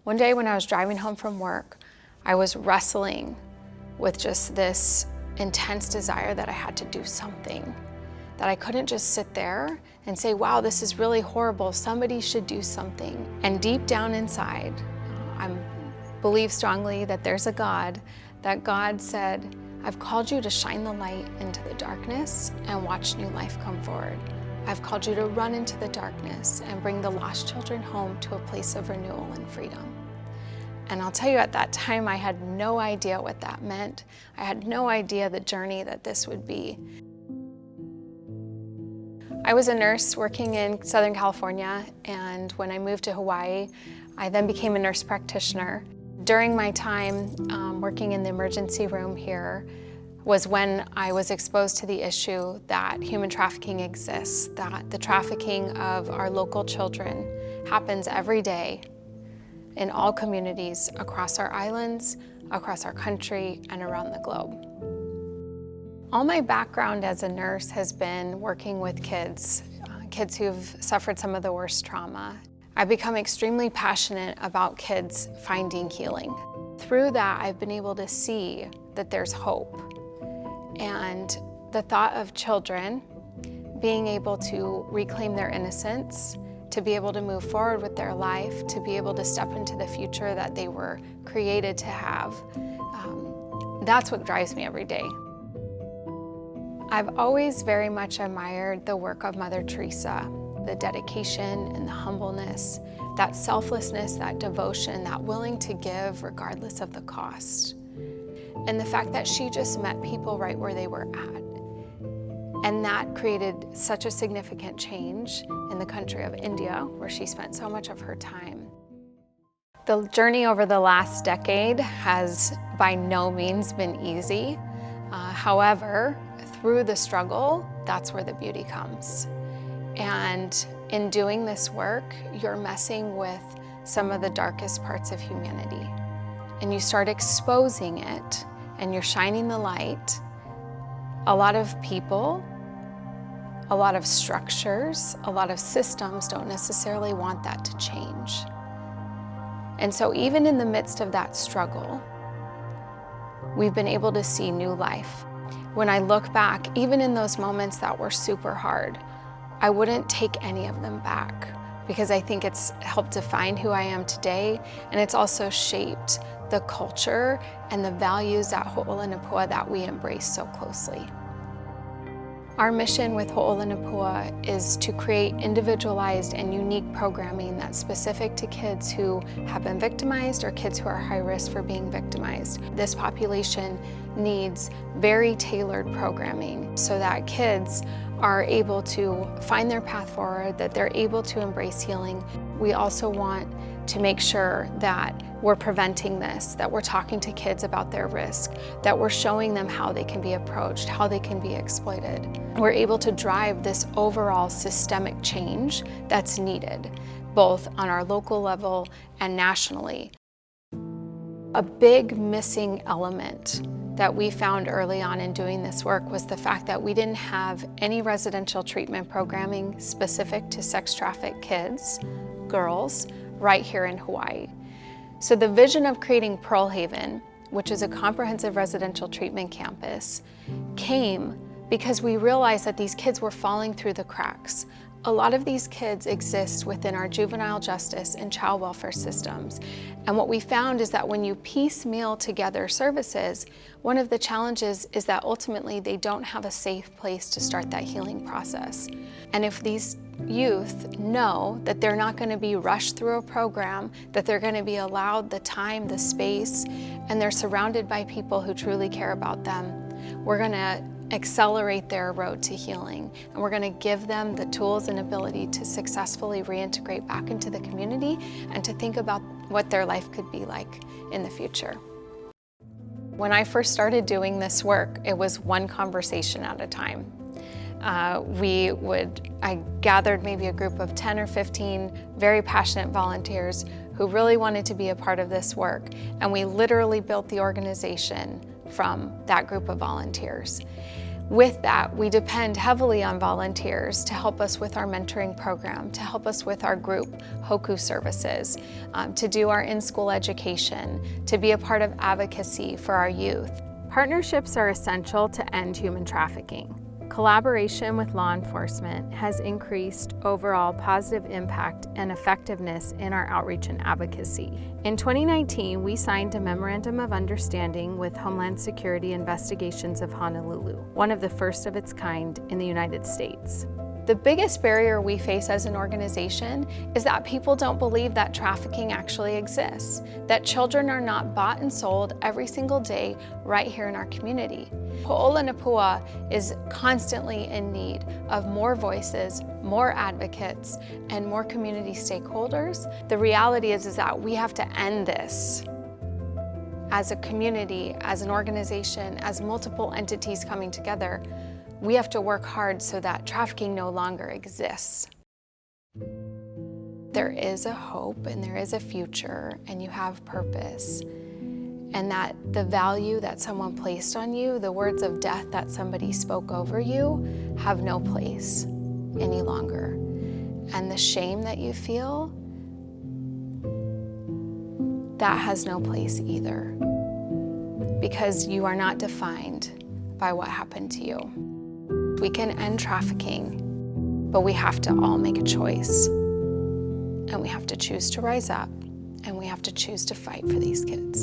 One day when I was driving home from work, I was wrestling with just this intense desire that I had to do something, that I couldn't just sit there and say, wow, this is really horrible, somebody should do something. And deep down inside, I believe strongly that there's a God, that God said, I've called you to shine the light into the darkness and watch new life come forward. I've called you to run into the darkness and bring the lost children home to a place of renewal and freedom. And I'll tell you, at that time, I had no idea what that meant. I had no idea the journey that this would be. I was a nurse working in Southern California, and when I moved to Hawaii, I then became a nurse practitioner. During my time working in the emergency room here was when I was exposed to the issue that human trafficking exists, that the trafficking of our local children happens every day in all communities across our islands, across our country, and around the globe. All my background as a nurse has been working with kids who've suffered some of the worst trauma. I've become extremely passionate about kids finding healing. Through that, I've been able to see that there's hope. And the thought of children being able to reclaim their innocence, to be able to move forward with their life, to be able to step into the future that they were created to have, that's what drives me every day. I've always very much admired the work of Mother Teresa, the dedication and the humbleness, that selflessness, that devotion, that willing to give regardless of the cost. And the fact that she just met people right where they were at. And that created such a significant change in the country of India, where she spent so much of her time. The journey over the last decade has by no means been easy. However, through the struggle, that's where the beauty comes. And in doing this work, you're messing with some of the darkest parts of humanity. And you start exposing it, and you're shining the light. A lot of people, a lot of structures, a lot of systems don't necessarily want that to change. And so even in the midst of that struggle, we've been able to see new life. When I look back, even in those moments that were super hard, I wouldn't take any of them back, because I think it's helped define who I am today, and it's also shaped the culture and the values at Ho'olanapua that we embrace so closely. Our mission with Ho'olanapua is to create individualized and unique programming that's specific to kids who have been victimized or kids who are high risk for being victimized. This population needs very tailored programming so that kids are able to find their path forward, that they're able to embrace healing. We also want to make sure that we're preventing this, that we're talking to kids about their risk, that we're showing them how they can be approached, how they can be exploited. We're able to drive this overall systemic change that's needed, both on our local level and nationally. A big missing element that we found early on in doing this work was the fact that we didn't have any residential treatment programming specific to sex-trafficked kids, girls, right here in Hawaii. So the vision of creating Pearl Haven, which is a comprehensive residential treatment campus, came because we realized that these kids were falling through the cracks. A lot of these kids exist within our juvenile justice and child welfare systems. And what we found is that when you piecemeal together services, one of the challenges is that ultimately they don't have a safe place to start that healing process. And if these youth know that they're not going to be rushed through a program, that they're going to be allowed the time, the space, and they're surrounded by people who truly care about them, we're going to accelerate their road to healing, and we're going to give them the tools and ability to successfully reintegrate back into the community and to think about what their life could be like in the future. When I first started doing this work, it was one conversation at a time. I gathered maybe a group of 10 or 15 very passionate volunteers who really wanted to be a part of this work, and we literally built the organization from that group of volunteers. With that, we depend heavily on volunteers to help us with our mentoring program, to help us with our group Hoku services, to do our in-school education, to be a part of advocacy for our youth. Partnerships are essential to end human trafficking. Collaboration with law enforcement has increased overall positive impact and effectiveness in our outreach and advocacy. In 2019, we signed a Memorandum of Understanding with Homeland Security Investigations of Honolulu, one of the first of its kind in the United States. The biggest barrier we face as an organization is that people don't believe that trafficking actually exists, that children are not bought and sold every single day right here in our community. Ho'olanapua is constantly in need of more voices, more advocates, and more community stakeholders. The reality is that we have to end this. As a community, as an organization, as multiple entities coming together, we have to work hard so that trafficking no longer exists. There is a hope and there is a future and you have purpose, and that the value that someone placed on you, the words of death that somebody spoke over you, have no place any longer. And the shame that you feel, that has no place either, because you are not defined by what happened to you. We can end trafficking, but we have to all make a choice. And we have to choose to rise up, and we have to choose to fight for these kids.